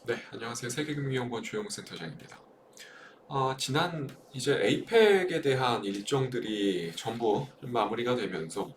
네, 안녕하세요. 세계금융연구원 조영우 센터장입니다. 지난 이제 에이펙에 대한 일정들이 전부 좀 마무리가 되면서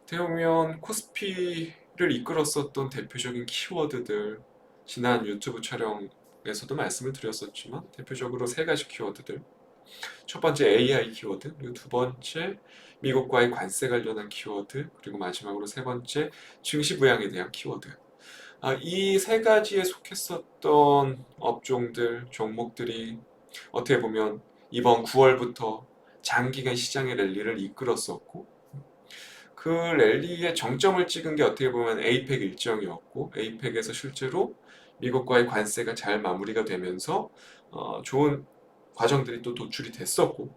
어떻게 보면 코스피를 이끌었었던 대표적인 키워드들, 지난 유튜브 촬영에서도 말씀을 드렸었지만 대표적으로 세 가지 키워드들. 첫 번째 AI 키워드, 그리고 두 번째 미국과의 관세 관련한 키워드, 그리고 마지막으로 세 번째 증시 부양에 대한 키워드. 이 세 가지에 속했었던 업종들, 종목들이 어떻게 보면 이번 9월부터 장기간 시장의 랠리를 이끌었었고, 그 랠리의 정점을 찍은 게 어떻게 보면 에이펙 일정이었고, 에이펙에서 실제로 미국과의 관세가 잘 마무리가 되면서 좋은 과정들이 또 도출이 됐었고,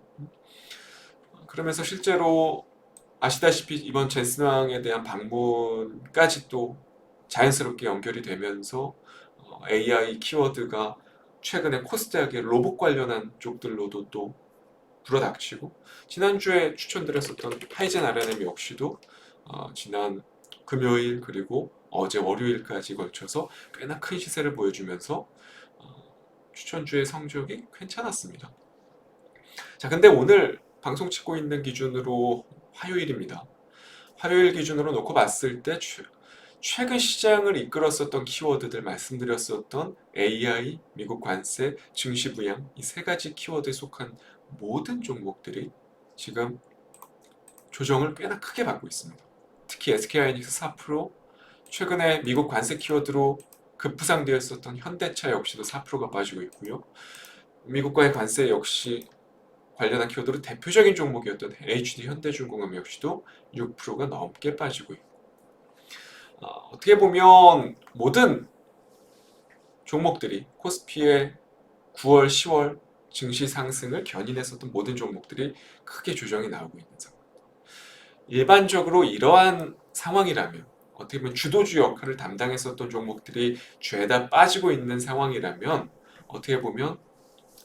그러면서 실제로 아시다시피 이번 제스왕에 대한 방문까지 또 자연스럽게 연결이 되면서 AI 키워드가 최근에 코스닥의 로봇 관련한 쪽들로도 또 불어닥치고, 지난주에 추천드렸었던 하이젠 RNM 역시도 지난 금요일 그리고 어제 월요일까지 걸쳐서 꽤나 큰 시세를 보여주면서 추천주의 성적이 괜찮았습니다. 자, 근데 오늘 방송 찍고 있는 기준으로 화요일입니다. 화요일 기준으로 놓고 봤을 때 최근 시장을 이끌었었던 키워드들, 말씀드렸었던 AI, 미국 관세, 증시 부양, 이 세 가지 키워드에 속한 모든 종목들이 지금 조정을 꽤나 크게 받고 있습니다. 특히 SK하이닉스 4%, 최근에 미국 관세 키워드로 급부상되어 있었던 현대차 역시도 4%가 빠지고 있고요. 미국과의 관세 역시 관련한 키워드로 대표적인 종목이었던 HD 현대중공업 역시도 6%가 넘게 빠지고 있고, 어떻게 보면 모든 종목들이 코스피의 9월, 10월 증시 상승을 견인했었던 모든 종목들이 크게 조정이 나오고 있는 상황. 일반적으로 이러한 상황이라면, 어떻게 보면 주도주 역할을 담당했었던 종목들이 죄다 빠지고 있는 상황이라면, 어떻게 보면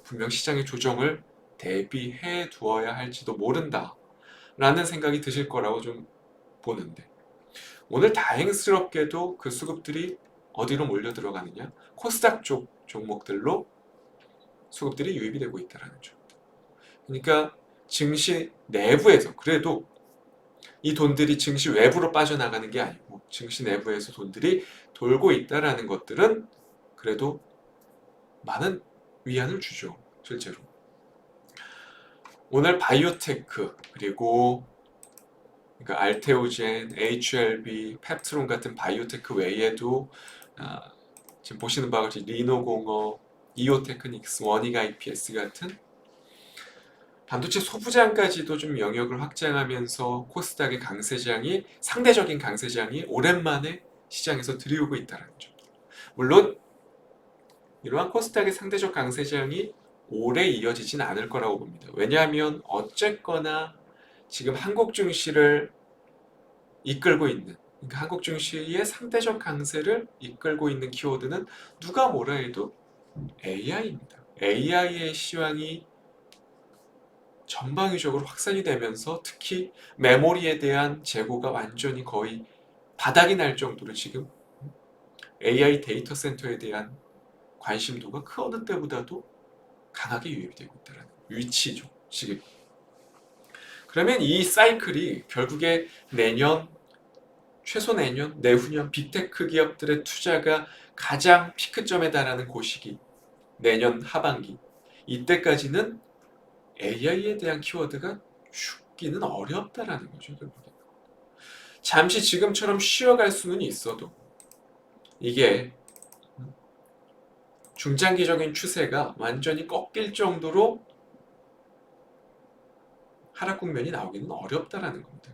분명 시장의 조정을 대비해 두어야 할지도 모른다 라는 생각이 드실 거라고 좀 보는데, 오늘 다행스럽게도 그 수급들이 어디로 몰려 들어가느냐? 코스닥 쪽 종목들로 수급들이 유입이 되고 있다는 점. 그러니까 증시 내부에서 그래도 이 돈들이 증시 외부로 빠져나가는 게 아니고 증시 내부에서 돈들이 돌고 있다는 것들은 그래도 많은 위안을 주죠. 실제로. 오늘 바이오테크 그리고 그러니까 알테오젠, HLB, 펩트론 같은 바이오테크 외에도 지금 보시는 바와 같이 리노공업, 이오테크닉스, 원익 IPS 같은 반도체 소부장까지도 좀 영역을 확장하면서 코스닥의 강세장이 상대적인 강세장이 오랜만에 시장에서 들이오고 있다는 점. 물론 이러한 코스닥의 상대적 강세장이 오래 이어지진 않을 거라고 봅니다. 왜냐하면 어쨌거나 지금 한국 증시를 이끌고 있는, 그러니까 한국 증시의 상대적 강세를 이끌고 있는 키워드는 누가 뭐라 해도 AI입니다. AI의 시황이 전방위적으로 확산이 되면서 특히 메모리에 대한 재고가 완전히 거의 바닥이 날 정도로 지금 AI 데이터 센터에 대한 관심도가 그 어느 때보다도 강하게 유입이 되고 있다는 위치죠, 지금. 그러면 이 사이클이 결국에 내년, 최소 내년, 내후년 빅테크 기업들의 투자가 가장 피크점에 달하는 그 시기, 내년 하반기, 이때까지는 AI에 대한 키워드가 죽기는 어렵다라는 거죠, 결국에. 잠시 지금처럼 쉬어갈 수는 있어도 이게 중장기적인 추세가 완전히 꺾일 정도로 하락 국면이 나오기는 어렵다라는 겁니다.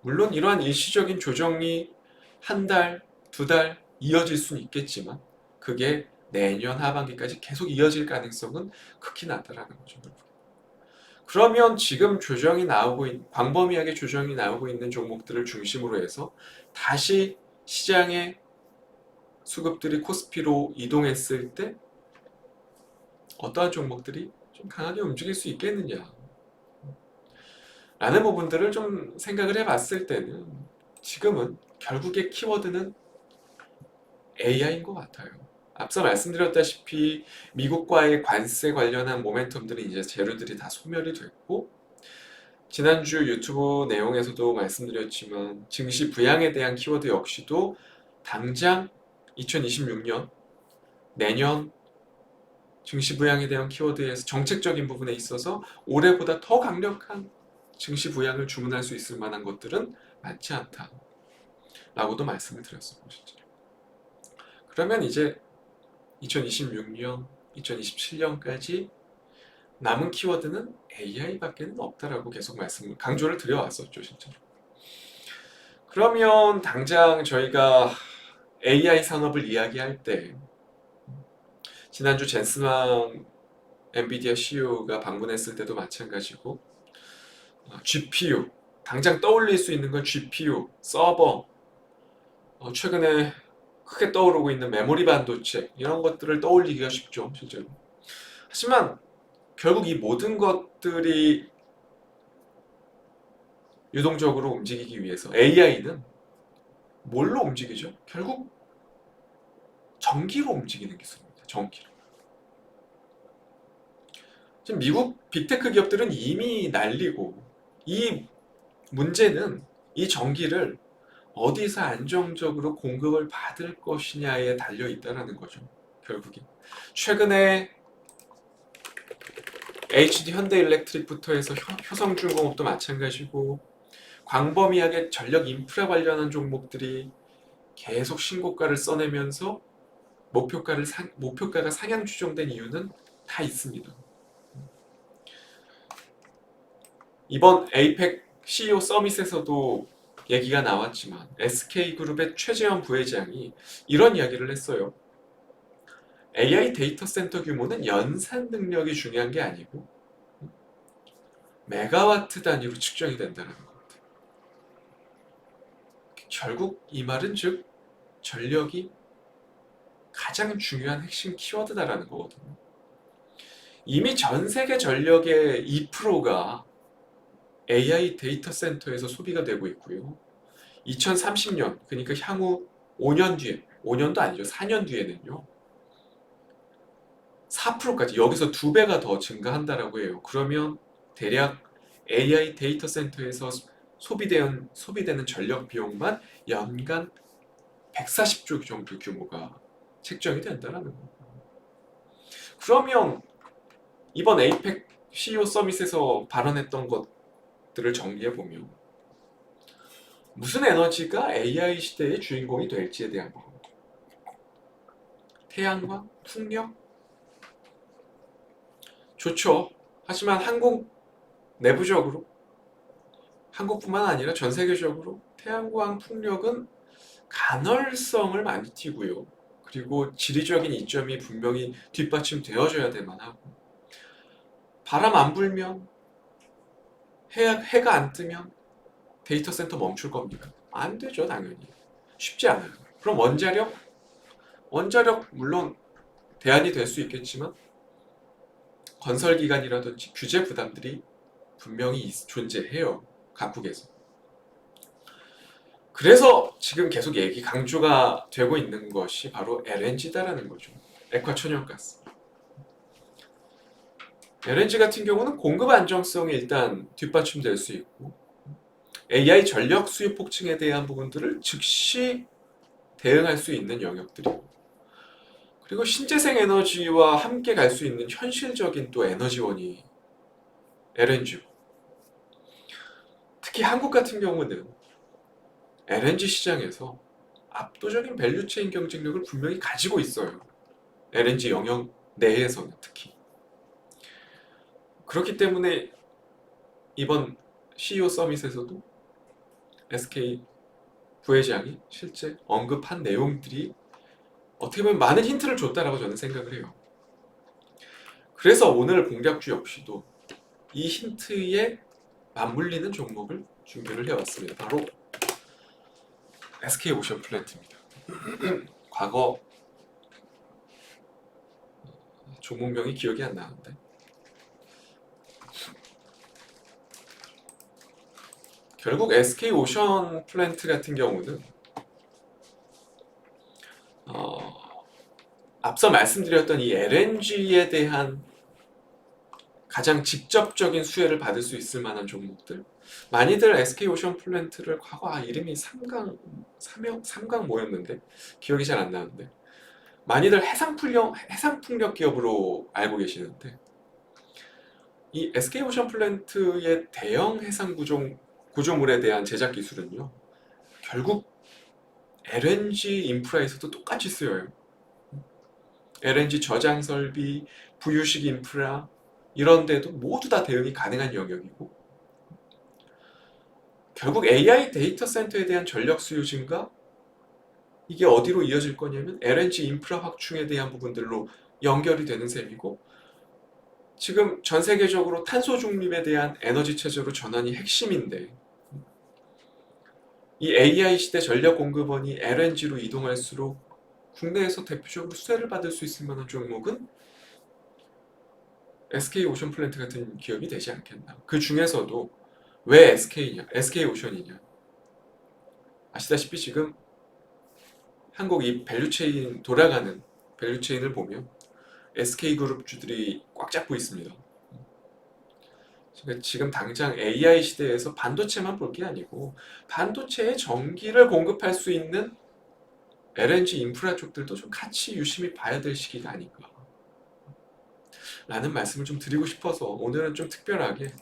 물론 이러한 일시적인 조정이 한 달, 두 달 이어질 수는 있겠지만 그게 내년 하반기까지 계속 이어질 가능성은 극히 낮다라는 거죠. 그러면 지금 조정이 나오고 광범위하게 조정이 나오고 있는 종목들을 중심으로 해서 다시 시장의 수급들이 코스피로 이동했을 때 어떠한 종목들이 좀 강하게 움직일 수 있겠느냐 라는 부분들을 좀 생각을 해봤을 때는 지금은 결국에 키워드는 AI인 것 같아요. 앞서 말씀드렸다시피 미국과의 관세 관련한 모멘텀들이 이제 재료들이 다 소멸이 됐고, 지난주 유튜브 내용에서도 말씀드렸지만 증시 부양에 대한 키워드 역시도 당장 2026년 내년 증시 부양에 대한 키워드에서 정책적인 부분에 있어서 올해보다 더 강력한 증시 부양을 주문할 수 있을 만한 것들은 많지 않다라고도 말씀을 드렸었고, 실제로. 그러면 이제 2026년, 2027년까지 남은 키워드는 AI밖에는 없다라고 계속 강조를 드려왔었죠, 실제로. 그러면 당장 저희가 AI 산업을 이야기할 때 지난주 젠슨왕 엔비디아 CEO가 방문했을 때도 마찬가지고 GPU, 당장 떠올릴 수 있는 건 GPU, 서버, 최근에 크게 떠오르고 있는 메모리 반도체 이런 것들을 떠올리기가 쉽죠, 실제로. 하지만 결국 이 모든 것들이 유동적으로 움직이기 위해서 AI는 뭘로 움직이죠? 결국 전기로 움직이는 기술입니다. 전기로. 지금 미국 빅테크 기업들은 이미 날리고, 이 문제는 이 전기를 어디서 안정적으로 공급을 받을 것이냐에 달려 있다는 거죠. 결국에. 최근에 HD 현대일렉트릭부터 해서 효성중공업도 마찬가지고 광범위하게 전력 인프라 관련한 종목들이 계속 신고가를 써내면서 목표가가 상향 추정된 이유는 다 있습니다. 이번 에이펙 CEO 서밋에서도 얘기가 나왔지만 SK그룹의 최재원 부회장이 이런 이야기를 했어요. AI 데이터 센터 규모는 연산 능력이 중요한 게 아니고 메가와트 단위로 측정이 된다는 것. 결국 이 말은 즉 전력이 가장 중요한 핵심 키워드다라는 거거든요. 이미 전 세계 전력의 2%가 AI 데이터 센터에서 소비가 되고 있고요. 2030년, 그러니까 향후 5년 뒤에, 5년도 아니죠. 4년 뒤에는요. 4%까지, 여기서 2배가 더 증가한다라고 해요. 그러면 대략 AI 데이터 센터에서 소비되는 전력 비용만 연간 140조 정도 규모가 책정이 된다는 거예요. 그러면 이번 에이펙 CEO 서밋에서 발언했던 것들을 정리해보면 무슨 에너지가 AI 시대의 주인공이 될지에 대한 거. 태양광? 풍력? 좋죠. 하지만 한국 내부적으로, 한국뿐만 아니라 전 세계적으로 태양광, 풍력은 간헐성을 많이 띠고요. 그리고 지리적인 이점이 분명히 뒷받침되어져야 될 만하고, 바람 안 불면, 해가 안 뜨면 데이터 센터 멈출 겁니까? 안 되죠, 당연히. 쉽지 않아요. 그럼 원자력? 원자력 물론 대안이 될 수 있겠지만 건설기간이라든지 규제 부담들이 분명히 존재해요, 각국에서. 그래서 지금 계속 강조가 되고 있는 것이 바로 LNG다라는 거죠. 액화천연가스. LNG 같은 경우는 공급 안정성이 일단 뒷받침될 수 있고, AI 전력 수요 폭증에 대한 부분들을 즉시 대응할 수 있는 영역들이고, 그리고 신재생 에너지와 함께 갈 수 있는 현실적인 또 에너지원이 LNG고, 특히 한국 같은 경우는 LNG 시장에서 압도적인 밸류체인 경쟁력을 분명히 가지고 있어요. LNG 영역 내에서는 특히. 그렇기 때문에 이번 CEO 서밋에서도 SK 부회장이 실제 언급한 내용들이 어떻게 보면 많은 힌트를 줬다라고 저는 생각을 해요. 그래서 오늘 공략주 역시도 이 힌트에 맞물리는 종목을 준비를 해왔습니다. 바로 SK 오션 플랜트입니다. 과거 종목명이 기억이 안 나는데 결국 SK 오션 플랜트 같은 경우는 앞서 말씀드렸던 이 LNG에 대한 가장 직접적인 수혜를 받을 수 있을 만한 종목들, 많이들 SK오션플랜트를 과거 이름이 삼강 뭐였는데 기억이 잘 안 나는데 많이들 해상풍력 기업으로 알고 계시는데 이 SK오션플랜트의 대형 해상 구조물에 대한 제작 기술은요 결국 LNG 인프라에서도 똑같이 쓰여요. LNG 저장 설비, 부유식 인프라 이런 데도 모두 다 대응이 가능한 영역이고 결국 AI 데이터 센터에 대한 전력 수요 증가 이게 어디로 이어질 거냐면 LNG 인프라 확충에 대한 부분들로 연결이 되는 셈이고 지금 전 세계적으로 탄소 중립에 대한 에너지 체제로 전환이 핵심인데 이 AI 시대 전력 공급원이 LNG로 이동할수록 국내에서 대표적으로 수혜를 받을 수 있을 만한 종목은 SK오션플랜트 같은 기업이 되지 않겠나. 그 중에서도 왜 SK냐, SK오션이냐. 아시다시피 지금 한국 이 밸류체인 돌아가는 밸류체인을 보면 SK그룹주들이 꽉 잡고 있습니다. 지금 당장 AI 시대에서 반도체만 볼 게 아니고 반도체에 전기를 공급할 수 있는 LNG 인프라 쪽들도 좀 같이 유심히 봐야 될 시기가 아닌가 라는 말씀을 좀 드리고 싶어서 오늘은 좀 특별하게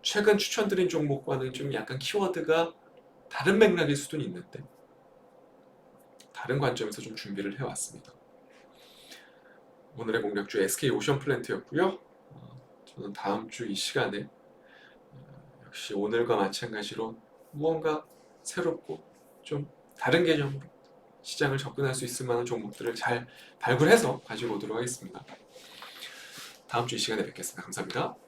최근 추천드린 종목과는 좀 약간 키워드가 다른 맥락일 수도 있는데 다른 관점에서 좀 준비를 해왔습니다. 오늘의 공략주 SK오션플랜트였고요. 저는 다음 주 이 시간에 역시 오늘과 마찬가지로 무언가 새롭고 좀 다른 개념으로 시장을 접근할 수 있을 만한 종목들을 잘 발굴해서 가지고 오도록 하겠습니다. 다음 주 이 시간에 뵙겠습니다. 감사합니다.